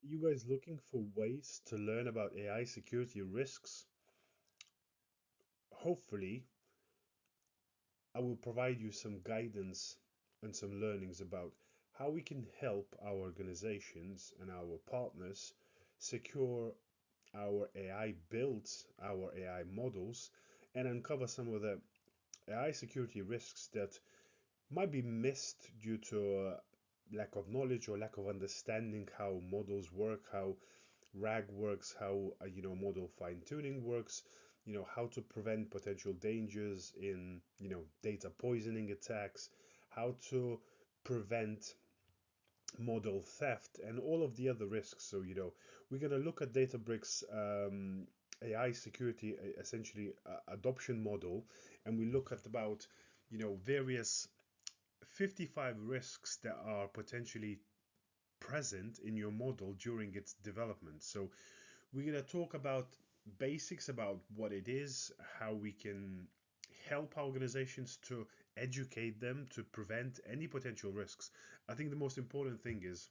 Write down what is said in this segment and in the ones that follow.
You guys looking for ways to learn about AI security risks? Hopefully, I will provide you some guidance and some learnings about how we can help our organizations and our partners secure our AI builds, our AI models, and uncover some of the AI security risks that might be missed due to lack of knowledge or lack of understanding how models work, how RAG works, how model fine tuning works, how to prevent potential dangers in data poisoning attacks, how to prevent model theft, and all of the other risks. So we're going to look at Databricks AI security, essentially adoption model, and we look at about various 55 risks that are potentially present in your model during its development. So we're going to talk about basics about what it is, how we can help our organizations to educate them to prevent any potential risks. I think the most important thing is,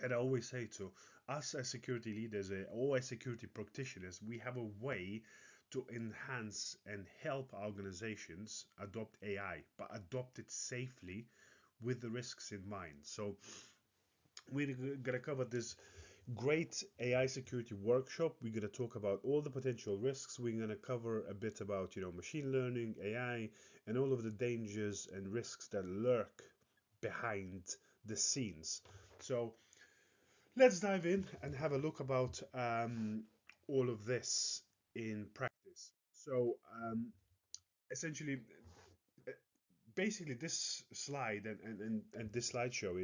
and I always say to us as security leaders or as security practitioners, we have a way to enhance and help our organizations adopt AI, but adopt it safely with the risks in mind. So we're going to cover this great AI security workshop. We're going to talk about all the potential risks. We're going to cover a bit about, machine learning, AI, and all of the dangers and risks that lurk behind the scenes. So let's dive in and have a look about all of this in practice. So essentially, basically this slide and this slideshow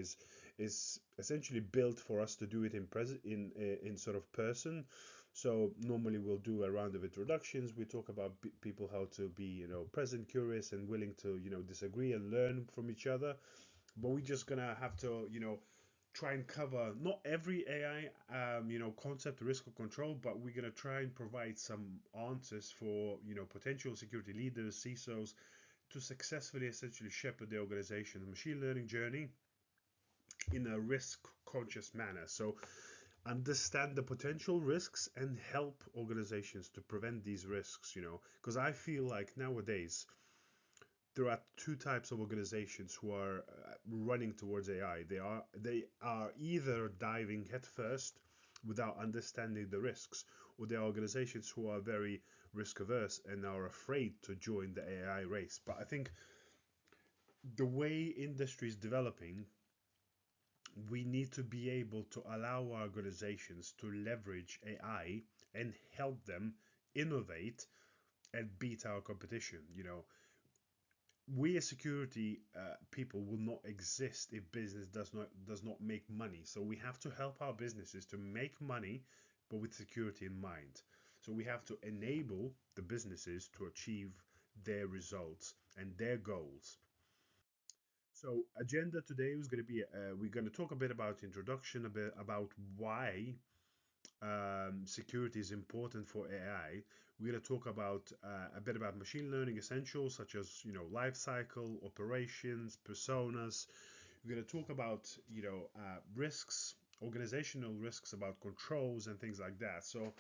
is essentially built for us to do it in present in sort of person. So normally we'll do a round of introductions. We talk about people how to be present, curious, and willing to disagree and learn from each other. But we're just gonna have to try and cover not every AI concept, risk or control, but we're gonna try and provide some answers for potential security leaders, CISOs, to successfully essentially shepherd the organization's machine learning journey in a risk conscious manner. So understand the potential risks and help organizations to prevent these risks, because I feel like nowadays there are two types of organizations who are running towards AI. They are either diving headfirst without understanding the risks, or there are organizations who are very risk averse and are afraid to join the AI race. But I think the way industry is developing, we need to be able to allow our organizations to leverage AI and help them innovate and beat our competition. We as security people will not exist if business does not make money. So we have to help our businesses to make money, but with security in mind. So we have to enable the businesses to achieve their results and their goals. So agenda today is going to be we're going to talk a bit about introduction, a bit about why security is important for AI. We're going to talk about a bit about machine learning essentials such as life cycle, operations, personas. We're going to talk about risks, organizational risks, about controls and things like that. So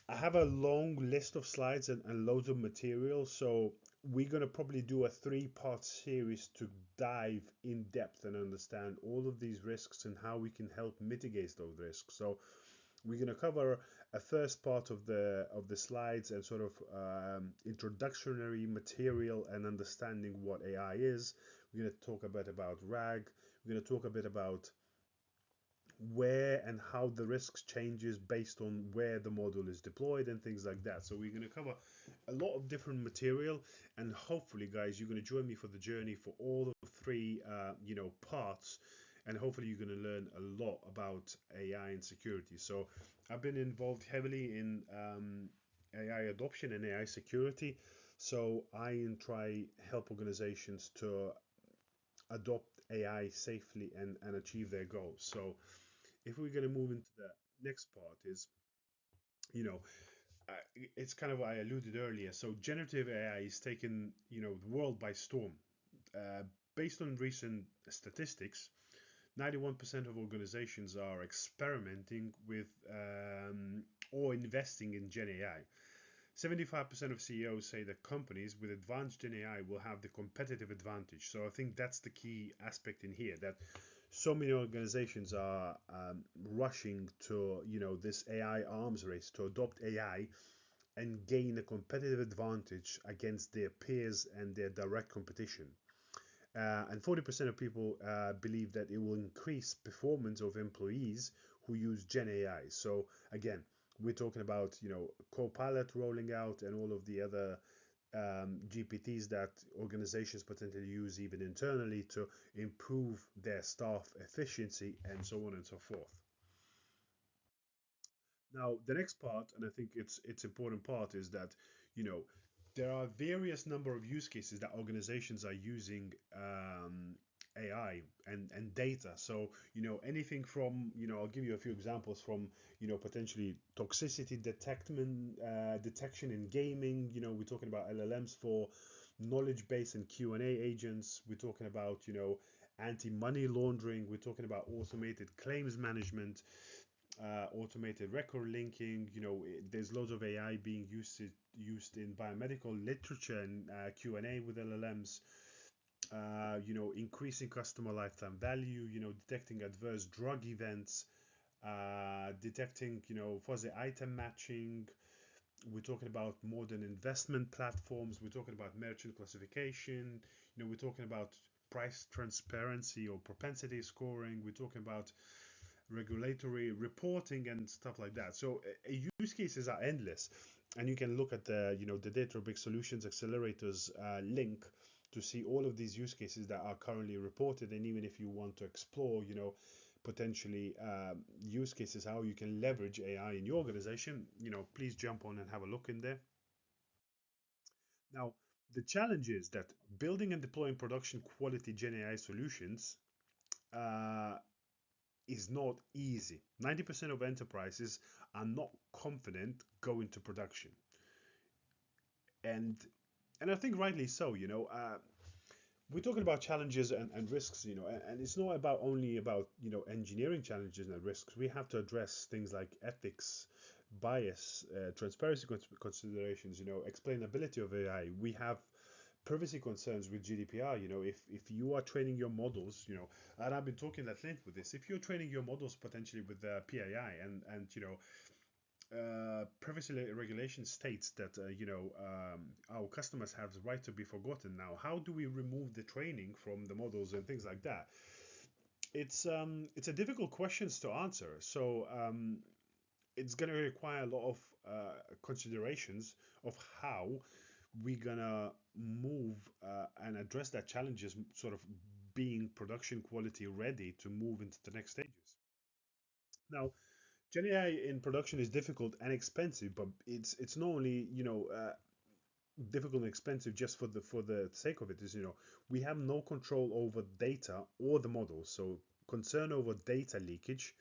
I have a long list of slides and loads of material, so we're going to probably do a three-part series to dive in depth and understand all of these risks and how we can help mitigate those risks. So we're going to cover a first part of the slides and sort of introductory material and understanding what AI is. We're going to talk a bit about RAG. We're going to talk a bit about where and how the risks changes based on where the model is deployed and things like that. So we're going to cover a lot of different material, and hopefully guys you're going to join me for the journey for all the three parts, and hopefully you're going to learn a lot about AI and security. So I've been involved heavily in AI adoption and AI security, so I try help organizations to adopt AI safely and achieve their goals. So if we're going to move into the next part is, you know, it's kind of what I alluded earlier. So generative AI is taking, the world by storm. Uh, Based on recent statistics, 91% of organizations are experimenting with or investing in Gen AI. 75% of CEOs say that companies with advanced Gen AI will have the competitive advantage. So I think that's the key aspect in here, that so many organizations are rushing to, this AI arms race to adopt AI and gain a competitive advantage against their peers and their direct competition. And 40% of people believe that it will increase performance of employees who use Gen AI. So again, we're talking about Copilot rolling out and all of the other GPTs that organizations potentially use even internally to improve their staff efficiency and so on and so forth. Now, the next part, and I think it's important part, is that you know there are various number of use cases that organizations are using AI and data. So anything from I'll give you a few examples from potentially toxicity detection in gaming. We're talking about LLMs for knowledge base and Q&A agents. We're talking about anti-money laundering. We're talking about automated claims management, automated record linking. There's loads of AI being used in biomedical literature and Q&A with LLMs. Increasing customer lifetime value. Detecting adverse drug events. Detecting fuzzy item matching. We're talking about modern investment platforms. We're talking about merchant classification. We're talking about price transparency or propensity scoring. We're talking about regulatory reporting and stuff like that. So use cases are endless, and you can look at the Databricks Solutions Accelerators link to see all of these use cases that are currently reported. And even if you want to explore, potentially use cases how you can leverage AI in your organization, please jump on and have a look in there. Now, the challenge is that building and deploying production quality Gen AI solutions uh, is not easy. 90% of enterprises are not confident going to production. And I think rightly so, we're talking about challenges and risks, and it's not about only about, engineering challenges and risks. We have to address things like ethics, bias, transparency considerations, explainability of AI. We have privacy concerns with GDPR. If you are training your models, and I've been talking at length with this, if you're training your models potentially with PII and privacy regulation states that our customers have the right to be forgotten. Now, how do we remove the training from the models and things like that? It's a difficult questions to answer. So it's going to require a lot of considerations of how we're gonna move and address that challenges, sort of being production quality ready to move into the next stages. Now, Gen AI in production is difficult and expensive, but it's not only difficult and expensive just for the sake of it. Is we have no control over data or the models, so concern over data leakage,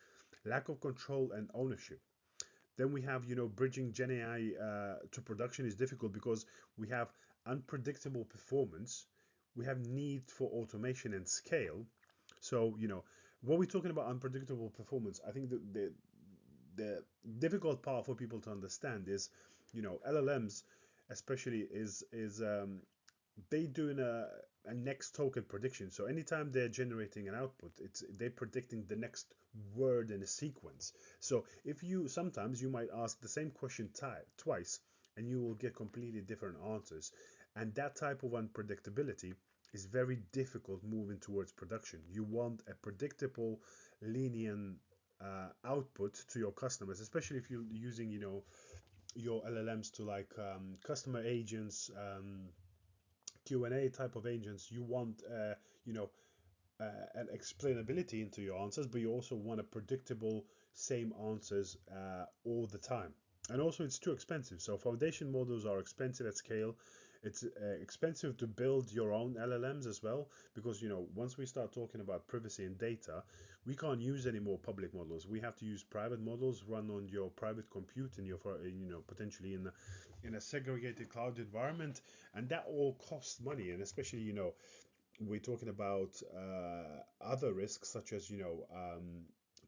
lack of control and ownership. Then we have, bridging Gen AI to production is difficult because we have unpredictable performance, we have need for automation and scale. So, when we're talking about unpredictable performance, I think the difficult part for people to understand is, LLMs especially is they doing a next token prediction. So anytime they're generating an output, they're predicting the next word in a sequence. So if you sometimes you might ask the same question twice and you will get completely different answers. And that type of unpredictability is very difficult moving towards production. You want a predictable, linear output to your customers, especially if you're using, your LLMs to like customer agents, Q&A type of agents. You want an explainability into your answers, but you also want a predictable same answers all the time. And also it's too expensive. So foundation models are expensive at scale. It's expensive to build your own LLMs as well, because once we start talking about privacy and data, we can't use any more public models. We have to use private models run on your private compute in your potentially in a segregated cloud environment, and that all costs money. And especially we're talking about other risks such as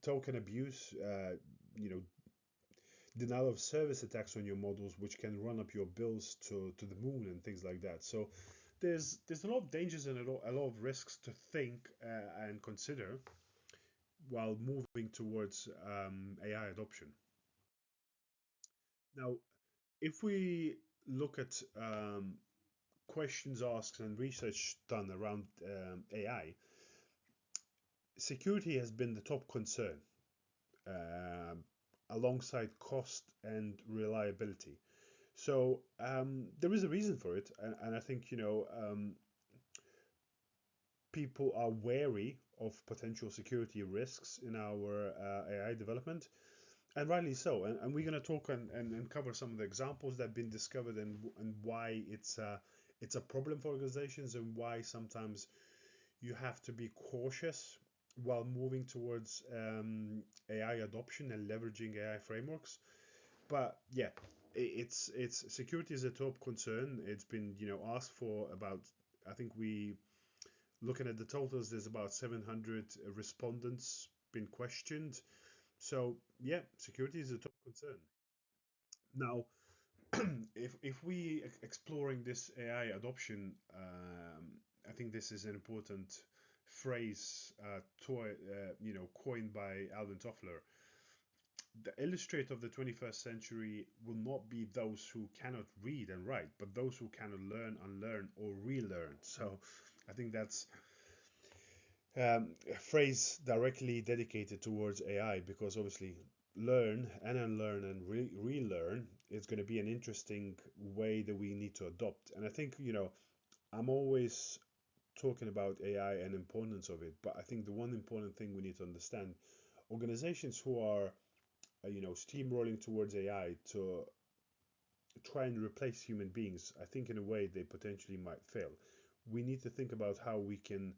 token abuse, denial of service attacks on your models, which can run up your bills to the moon and things like that. So there's a lot of dangers and a lot of risks to think and consider while moving towards AI adoption. Now, if we look at questions asked and research done around AI, security has been the top concern, uh, alongside cost and reliability. So there is a reason for it, and I think people are wary of potential security risks in our AI development, and rightly so. And we're going to talk and cover some of the examples that have been discovered and why it's a problem for organizations and why sometimes you have to be cautious while moving towards AI adoption and leveraging AI frameworks. But yeah, it's security is a top concern. It's been asked for about, I think we looking at the totals, there's about 700 respondents been questioned. So yeah, security is a top concern. Now, if we exploring this AI adoption, I think this is an important phrase, coined by Alvin Toffler. The illustrator of the 21st century will not be those who cannot read and write, but those who cannot learn, unlearn, or relearn. So I think that's a phrase directly dedicated towards AI, because obviously learn and unlearn and relearn is going to be an interesting way that we need to adopt. And I think, I'm always talking about AI and importance of it, but I think the one important thing we need to understand, organizations who are, steamrolling towards AI to try and replace human beings, I think in a way they potentially might fail. We need to think about how we can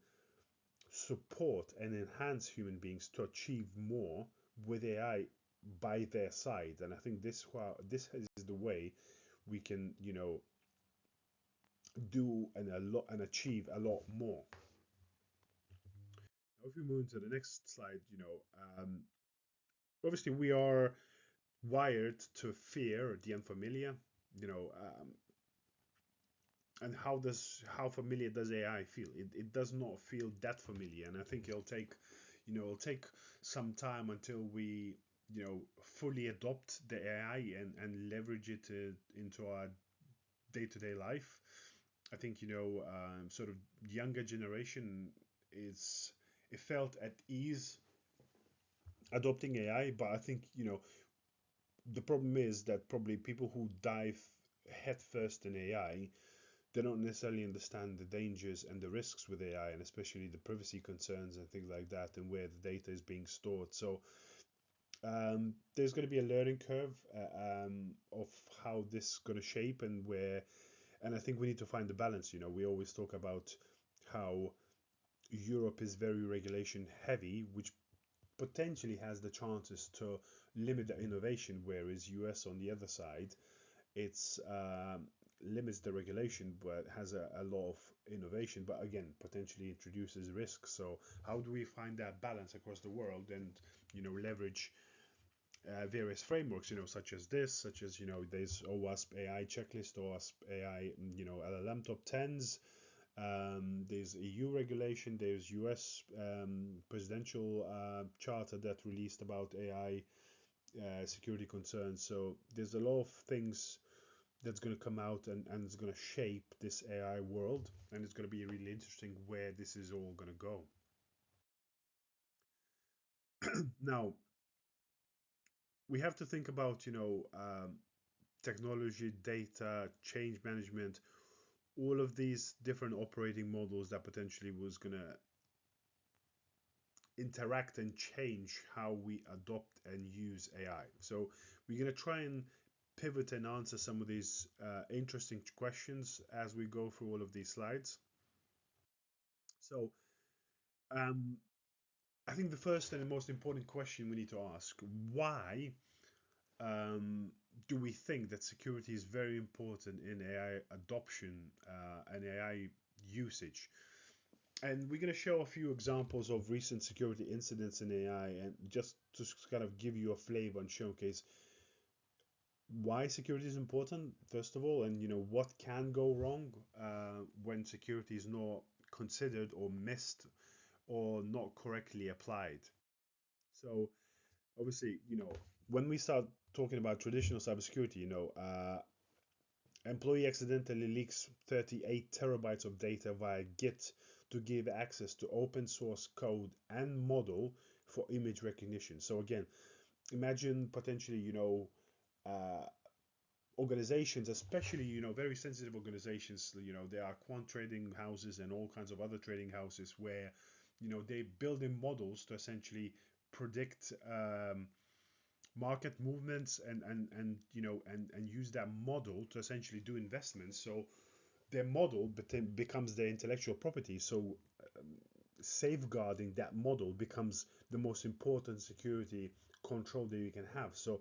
support and enhance human beings to achieve more with AI by their side. And I think this is the way we can, do and achieve a lot more. Now, if we move to the next slide, obviously we are wired to fear the unfamiliar. You know, and how familiar does AI feel? It does not feel that familiar, and I think it'll take some time until we fully adopt the AI and leverage it into our day-to-day life. I think sort of younger generation is it felt at ease adopting AI, but I think the problem is that probably people who dive headfirst in AI, they don't necessarily understand the dangers and the risks with AI, and especially the privacy concerns and things like that, and where the data is being stored. So there's going to be a learning curve of how this is going to shape and I think we need to find the balance. We always talk about how Europe is very regulation heavy, which potentially has the chances to limit the innovation, whereas US on the other side, it's limits the regulation but has a lot of innovation, but again potentially introduces risks. So how do we find that balance across the world and leverage various frameworks, such as there's OWASP AI checklist, OWASP AI, LLM top tens. There's EU regulation. There's US presidential charter that released about AI security concerns. So there's a lot of things that's going to come out and it's going to shape this AI world, and it's going to be really interesting where this is all going to go. Now, we have to think about technology, data, change management, all of these different operating models that potentially was going to interact and change how we adopt and use AI. So we're going to try and pivot and answer some of these interesting questions as we go through all of these slides. So um, I think the first and the most important question we need to ask, why um, do we think that security is very important in AI adoption and AI usage? And we're going to show a few examples of recent security incidents in AI, and just to kind of give you a flavor and showcase why security is important, first of all, and what can go wrong when security is not considered or missed or not correctly applied. So obviously, when we start talking about traditional cybersecurity, employee accidentally leaks 38 terabytes of data via Git to give access to open source code and model for image recognition. So again, imagine potentially, uh, organizations, especially, very sensitive organizations, there are quant trading houses and all kinds of other trading houses where, they build in models to essentially predict market movements and use that model to essentially do investments. So their model becomes their intellectual property. So safeguarding that model becomes the most important security control that you can have. So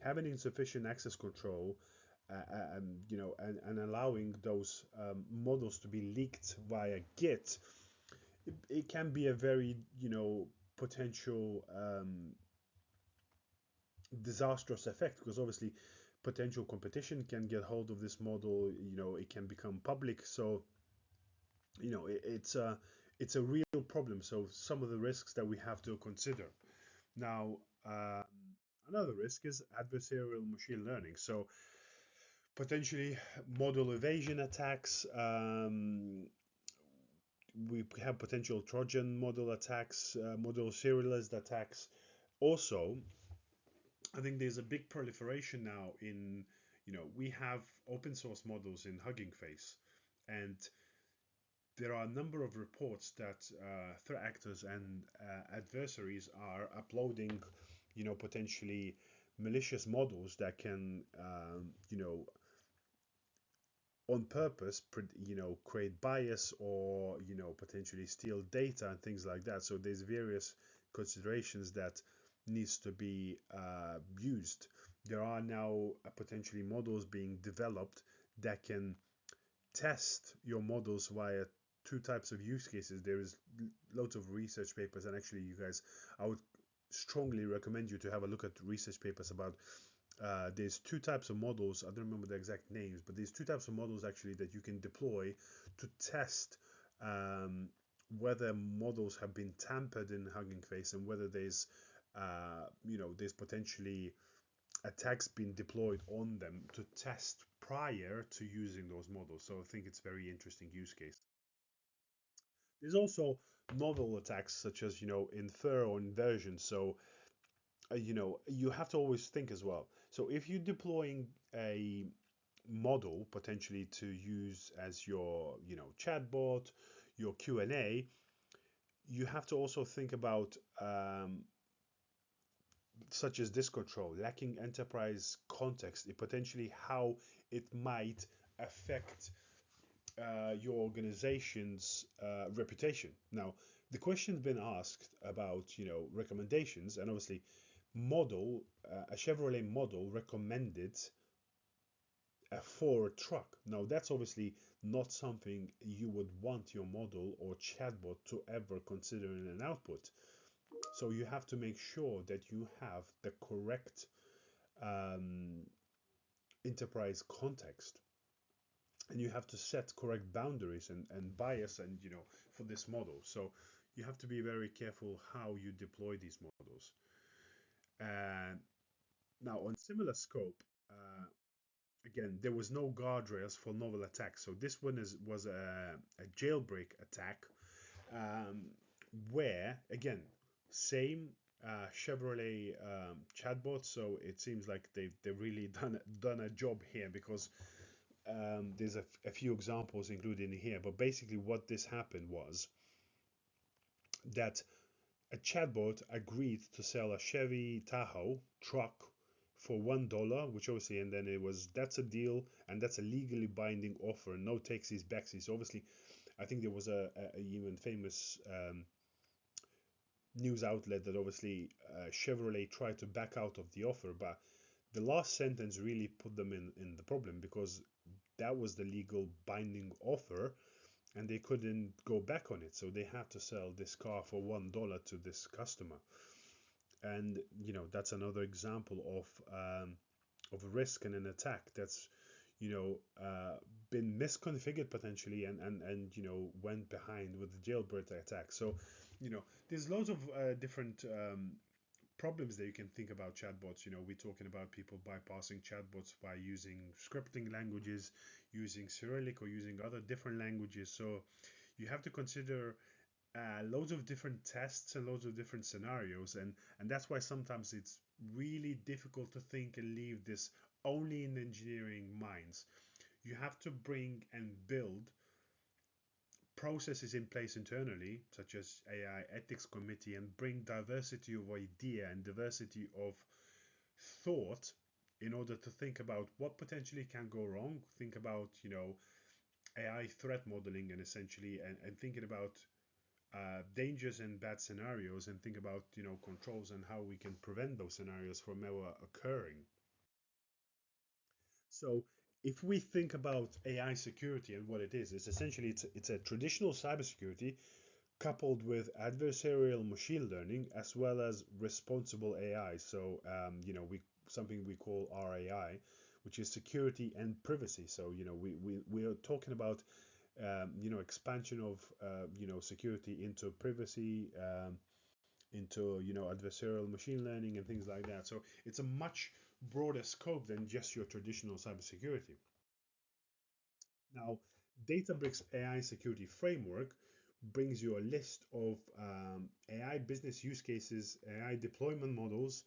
having insufficient access control, and allowing those models to be leaked via Git, it can be a very, potential disastrous effect, because obviously potential competition can get hold of this model. It can become public. So it's a real problem. So some of the risks that we have to consider now. Another risk is adversarial machine learning. So potentially model evasion attacks. We have potential Trojan model attacks, model serialized attacks. Also, I think there's a big proliferation now in, we have open source models in Hugging Face, and there are a number of reports that threat actors and adversaries are uploading, potentially malicious models that can, on purpose, create bias or, potentially steal data and things like that. So there's various considerations that needs to be used. There are now potentially models being developed that can test your models via two types of use cases. There is loads of research papers, and actually, you guys, I would strongly recommend you to have a look at research papers about. There's two types of models. I don't remember the exact names, but there's two types of models actually that you can deploy to test um, whether models have been tampered in Hugging Face, and whether there's potentially attacks being deployed on them to test prior to using those models. So I think it's a very interesting use case. There's also novel attacks such as, infer or inversion. So you have to always think as well. So if you're deploying a model potentially to use as your, chatbot, your Q&A, you have to also think about such as this control, lacking enterprise context, potentially how it might affect your organization's reputation. Now, the question's been asked about, recommendations, and obviously, a Chevrolet model recommended a Ford truck. Now, that's obviously not something you would want your model or chatbot to ever consider in an output. So you have to make sure that you have the correct um, enterprise context, and you have to set correct boundaries and bias, and for this model. So you have to be very careful how you deploy these models. And now on similar scope, again, there was no guardrails for novel attacks. So this one was a jailbreak attack, um, where again, same Chevrolet chatbot. So it seems like they've really done a job here, because there's a few examples included in here. But basically, what this happened was that a chatbot agreed to sell a Chevy Tahoe truck for $1, which obviously, and then that's a deal, and that's a legally binding offer, no takesies backsies. So obviously, I think there was a even famous news outlet that obviously Chevrolet tried to back out of the offer, but the last sentence really put them in the problem, because that was the legal binding offer. and they couldn't go back on it, so they had to sell this car for $1 to this customer. And that's another example of a risk and an attack that's you know been misconfigured potentially, and went behind with the jailbreak attack. So there's loads of different problems that you can think about chatbots. We're talking about people bypassing chatbots by using scripting languages, using Cyrillic or using other different languages. So you have to consider loads of different tests and loads of different scenarios, and that's why sometimes it's really difficult to think and leave this only in engineering minds. You have to bring and build processes in place internally, such as AI ethics committee, and bring diversity of idea and diversity of thought in order to think about what potentially can go wrong. Think about AI threat modeling, and essentially and thinking about dangers and bad scenarios, and think about controls and how we can prevent those scenarios from ever occurring. So if we think about AI security and what it is, it's essentially it's a traditional cybersecurity coupled with adversarial machine learning as well as responsible AI. So we something we call RAI, which is security and privacy. So we are talking about expansion of security into privacy, into adversarial machine learning and things like that. So it's a much broader scope than just your traditional cybersecurity. Now, Databricks AI security framework brings you a list of AI business use cases, AI deployment models.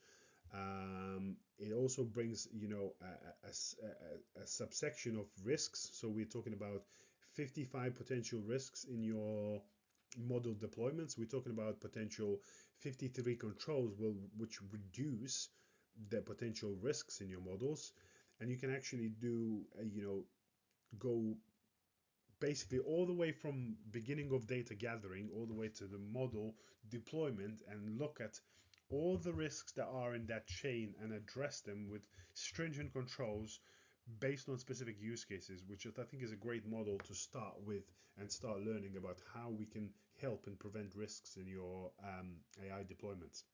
It also brings a subsection of risks. So we're talking about 55 potential risks in your model deployments. We're talking about potential 53 controls which reduce the potential risks in your models. And you can actually do go basically all the way from beginning of data gathering all the way to the model deployment, and look at all the risks that are in that chain and address them with stringent controls based on specific use cases, which I think is a great model to start with and start learning about how we can help and prevent risks in your AI deployments.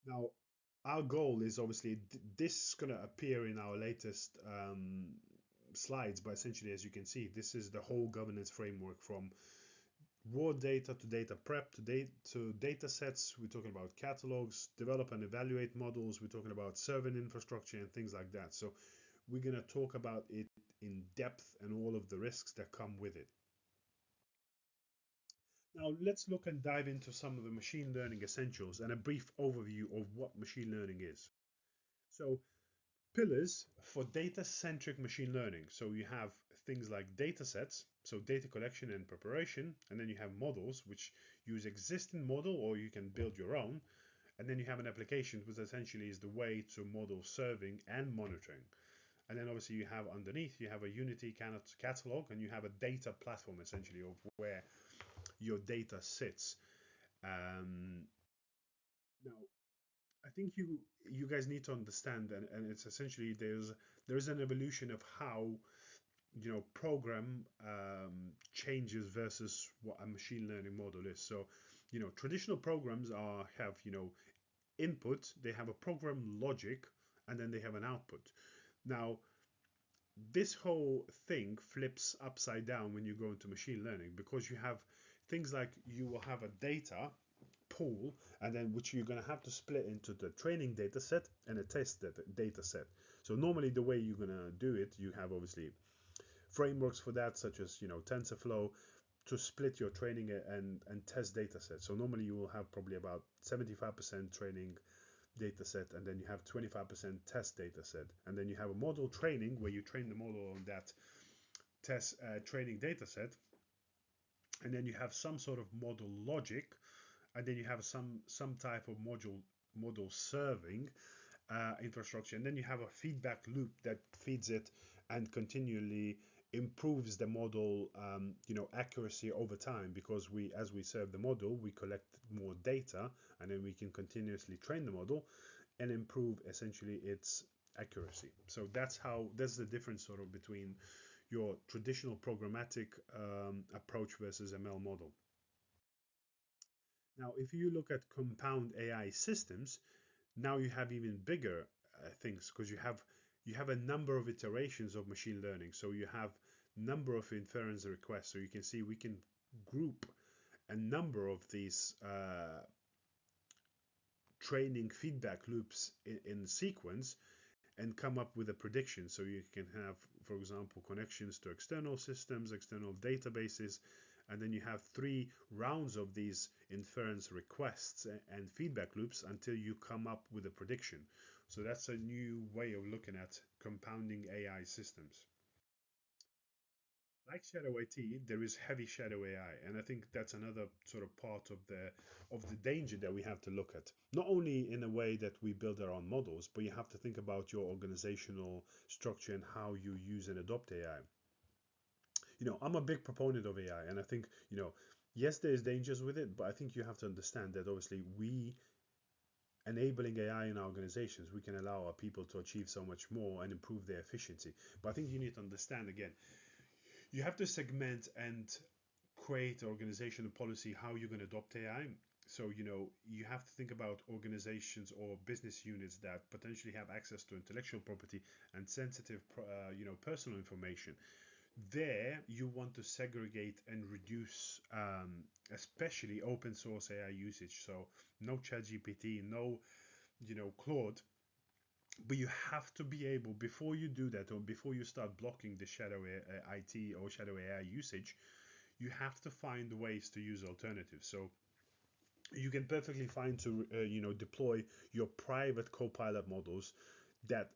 Now, our goal is obviously this is going to appear in our latest slides, but essentially, as you can see, this is the whole governance framework from raw data to data prep to data sets. We're talking about catalogs, develop and evaluate models. We're talking about serving infrastructure and things like that. So we're going to talk about it in depth and all of the risks that come with it. Now let's look and dive into some of the machine learning essentials and a brief overview of what machine learning is. So pillars for data-centric machine learning. So you have things like data sets, so data collection and preparation, and then you have models, which use existing model or you can build your own, and then you have an application, which essentially is the way to model serving and monitoring. And then obviously you have underneath, you have a Unity catalog, and you have a data platform essentially of where your data sits. Now, I think you guys need to understand, and it's essentially there's an evolution of how program changes versus what a machine learning model is. So traditional programs have input, they have a program logic, and then they have an output. Now this whole thing flips upside down when you go into machine learning, because you have things like you will have a data pool, and then which you're going to have to split into the training data set and a test data set. So normally the way you're going to do it, you have obviously frameworks for that, such as TensorFlow, to split your training and test data set. So normally you will have probably about 75% training data set, and then you have 25% test data set, and then you have a model training where you train the model on that test training data set, and then you have some sort of model logic, and then you have some type of model serving infrastructure, and then you have a feedback loop that feeds it and continually improves the model accuracy over time, because as we serve the model, we collect more data, and then we can continuously train the model and improve essentially its accuracy. So that's the difference sort of between your traditional programmatic approach versus ML model. Now, if you look at compound AI systems, now you have even bigger things because you have a number of iterations of machine learning. So you have number of inference requests. So you can see we can group a number of these training feedback loops in sequence and come up with a prediction. So you can have, for example, connections to external systems, external databases, and then you have 3 rounds of these inference requests and feedback loops until you come up with a prediction. So that's a new way of looking at compounding AI systems. Like shadow IT, there is heavy shadow AI, and I think that's another sort of part of the danger that we have to look at. Not only in a way that we build our own models, but you have to think about your organizational structure and how you use and adopt AI. I'm a big proponent of AI, and I think, yes, there's dangers with it, but I think you have to understand that obviously we enabling AI in our organizations, we can allow our people to achieve so much more and improve their efficiency. But I think you need to understand again, you have to segment and create organizational policy how you're going to adopt AI. So, you have to think about organizations or business units that potentially have access to intellectual property and sensitive, personal information. There, you want to segregate and reduce, especially open source AI usage. So, no ChatGPT, no, Claude. But you have to be able, before you do that, or before you start blocking the shadow IT or shadow AI usage, you have to find ways to use alternatives. So you can perfectly fine to deploy your private copilot models that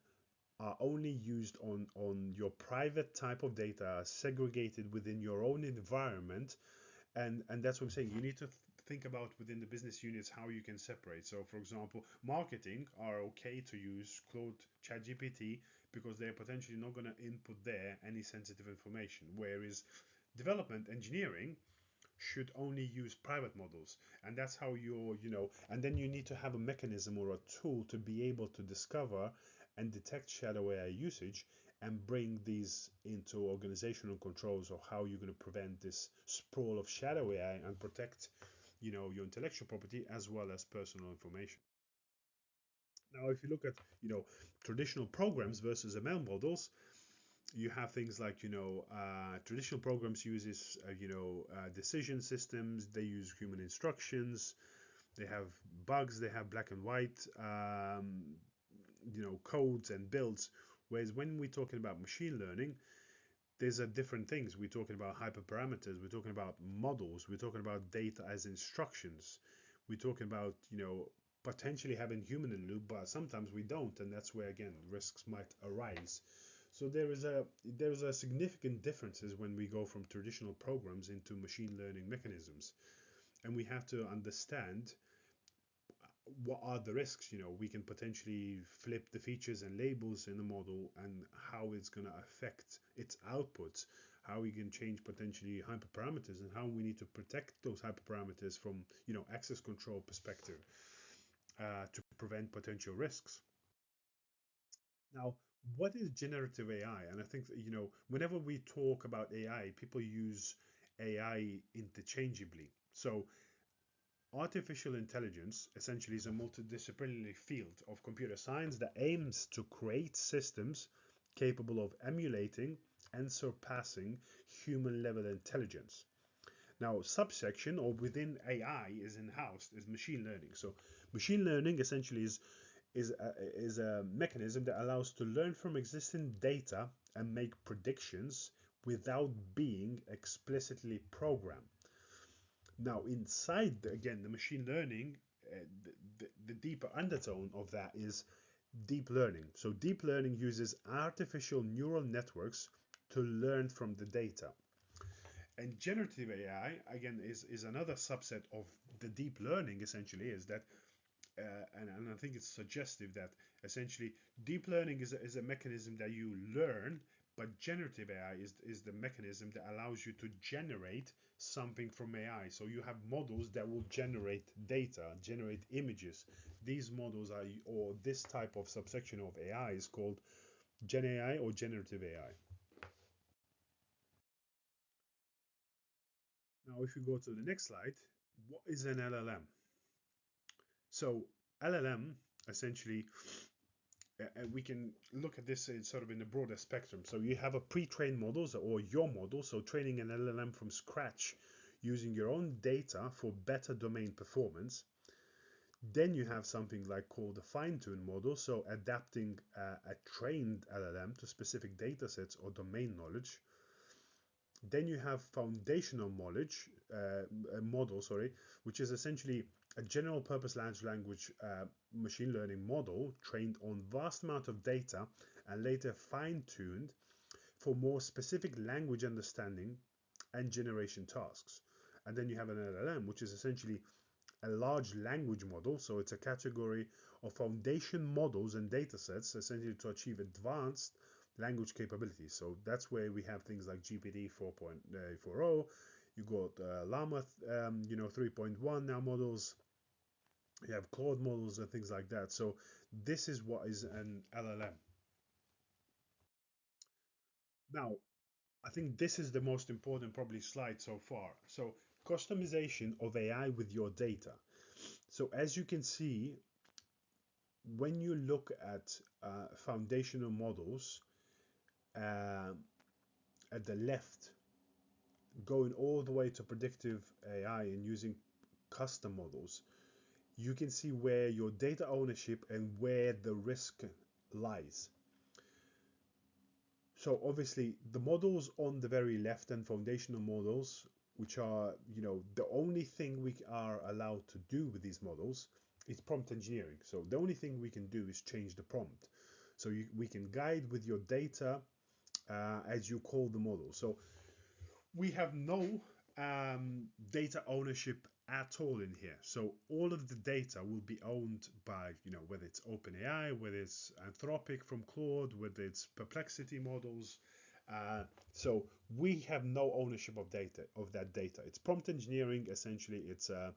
are only used on your private type of data, segregated within your own environment, and that's what I'm saying. You need to think about within the business units how you can separate. So, for example, marketing are okay to use Claude ChatGPT because they're potentially not going to input there any sensitive information, whereas development engineering should only use private models. And that's how and then you need to have a mechanism or a tool to be able to discover and detect shadow AI usage and bring these into organizational controls of how you're going to prevent this sprawl of shadow AI and protect your intellectual property as well as personal information. Now, if you look at traditional programs versus ML models, you have things like traditional programs uses decision systems. They use human instructions. They have bugs. They have black and white codes and builds. Whereas when we're talking about machine learning, there's a different things. We're talking about hyperparameters. We're talking about models. We're talking about data as instructions. We're talking about potentially having human in the loop, but sometimes we don't, and that's where again risks might arise. So there is a significant differences when we go from traditional programs into machine learning mechanisms, and we have to understand what are the risks. We can potentially flip the features and labels in the model and how it's going to affect its outputs, how we can change potentially hyperparameters, and how we need to protect those hyperparameters from access control perspective to prevent potential risks. Now, what is generative AI? And I think that, whenever we talk about AI, people use AI interchangeably. So, artificial intelligence essentially is a multidisciplinary field of computer science that aims to create systems capable of emulating and surpassing human level intelligence. Now, subsection or within AI is in-house is machine learning. So, machine learning essentially is a mechanism that allows to learn from existing data and make predictions without being explicitly programmed. Now, inside again the machine learning, the deeper undertone of that is deep learning. So deep learning uses artificial neural networks to learn from the data. And generative AI again is another subset of the deep learning. Essentially, is that and I think it's suggestive that essentially deep learning is a mechanism that you learn, but generative AI is the mechanism that allows you to generate something from AI. So you have models that will generate data, generate images. These models are, or this type of subsection of AI is called Gen AI or generative AI. Now, if you go to the next slide, what is an LLM? So, LLM essentially, we can look at this in sort of in a broader spectrum. So, you have a pre-trained models or your model. So, training an LLM from scratch using your own data for better domain performance. Then you have something like called a fine-tuned model, so adapting a trained LLM to specific data sets or domain knowledge. Then you have foundational knowledge model, sorry, which is essentially a general purpose large language machine learning model trained on vast amount of data and later fine-tuned for more specific language understanding and generation tasks. And then you have an LLM, which is essentially a large language model, so it's a category of foundation models and datasets essentially to achieve advanced language capabilities. So that's where we have things like GPT 4.40. You got Llama, 3.1 now models. You have Claude models and things like that. So this is what is an LLM. Now, I think this is the most important probably slide so far. So customization of AI with your data. So as you can see, when you look at foundational models uh, at the left, going all the way to predictive AI and using custom models, you can see where your data ownership and where the risk lies. So obviously the models on the very left and foundational models, which are, the only thing we are allowed to do with these models is prompt engineering. So the only thing we can do is change the prompt. So we can guide with your data as you call the model. So we have no data ownership at all in here. So all of the data will be owned by, whether it's OpenAI, whether it's Anthropic from Claude, whether it's Perplexity models. So we have no ownership of that data. It's prompt engineering. Essentially, it's a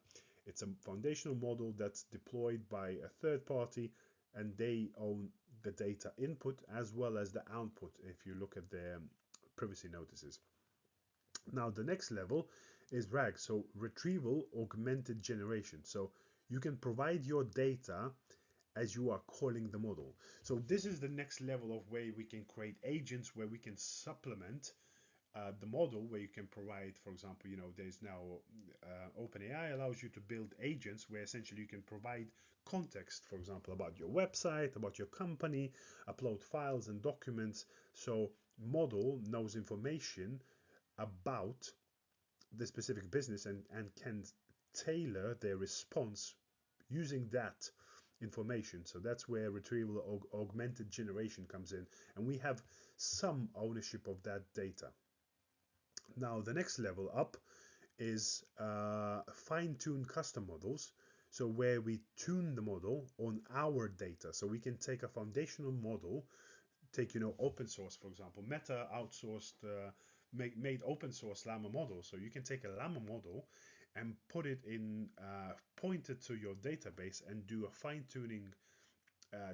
foundational model that's deployed by a third party, and they own the data input as well as the output. If you look at the privacy notices. Now the next level is RAG, so retrieval augmented generation. So you can provide your data as you are calling the model. So this is the next level of where we can create agents where we can supplement the model, where you can provide, for example, there's now OpenAI allows you to build agents where essentially you can provide context, for example, about your website, about your company, upload files and documents. So model knows information about the specific business and can tailor their response using that information. So that's where retrieval augmented generation comes in, and we have some ownership of that data. Now the next level up is fine-tuned custom models. So where we tune the model on our data, so we can take a foundational model, take open source, for example. Meta outsourced made open source Llama model, so you can take a Llama model and put it in point it to your database and do a fine-tuning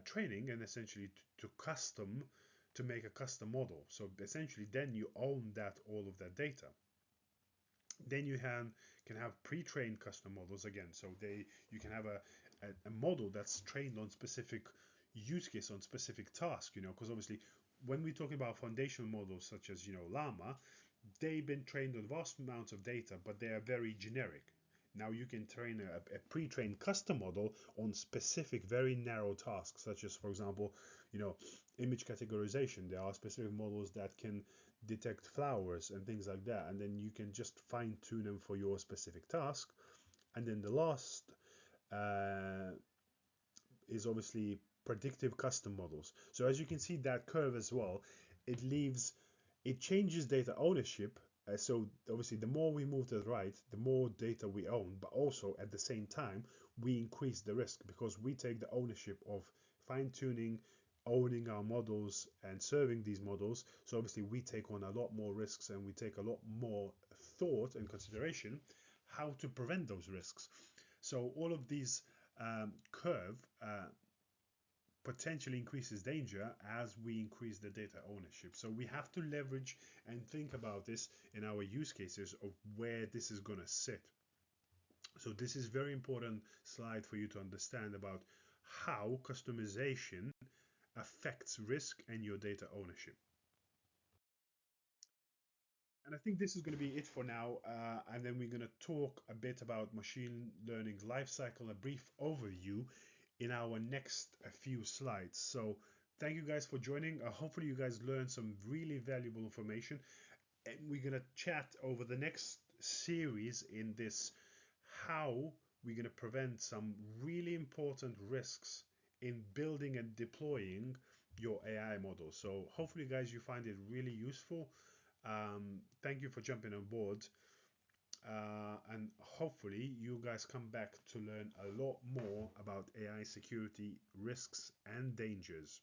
training, and essentially to make a custom model. So essentially then you own that all of that data. Then you can have pre-trained custom models again. So you can have a model that's trained on specific use case, on specific task, because obviously when we're talking about foundational models such as Llama, they've been trained on vast amounts of data, but they are very generic. Now you can train a pre-trained custom model on specific, very narrow tasks, such as, for example, image categorization. There are specific models that can detect flowers and things like that, and then you can just fine tune them for your specific task. And then the last uh, is obviously predictive custom models. So as you can see that curve as well, it changes data ownership. So obviously the more we move to the right, the more data we own, but also at the same time we increase the risk because we take the ownership of fine tuning, owning our models and serving these models. So obviously we take on a lot more risks, and we take a lot more thought and consideration how to prevent those risks. So all of these curve potentially increases danger as we increase the data ownership. So we have to leverage and think about this in our use cases of where this is going to sit. So this is very important slide for you to understand about how customization affects risk and your data ownership. And I think this is going to be it for now. And then we're going to talk a bit about machine learning lifecycle, a brief overview in our next few slides. So thank you guys for joining. Hopefully you guys learned some really valuable information. And we're going to chat over the next series in this how we're going to prevent some really important risks in building and deploying your AI model. So hopefully guys you find it really useful. Thank you for jumping on board. And hopefully you guys come back to learn a lot more about AI security risks and dangers.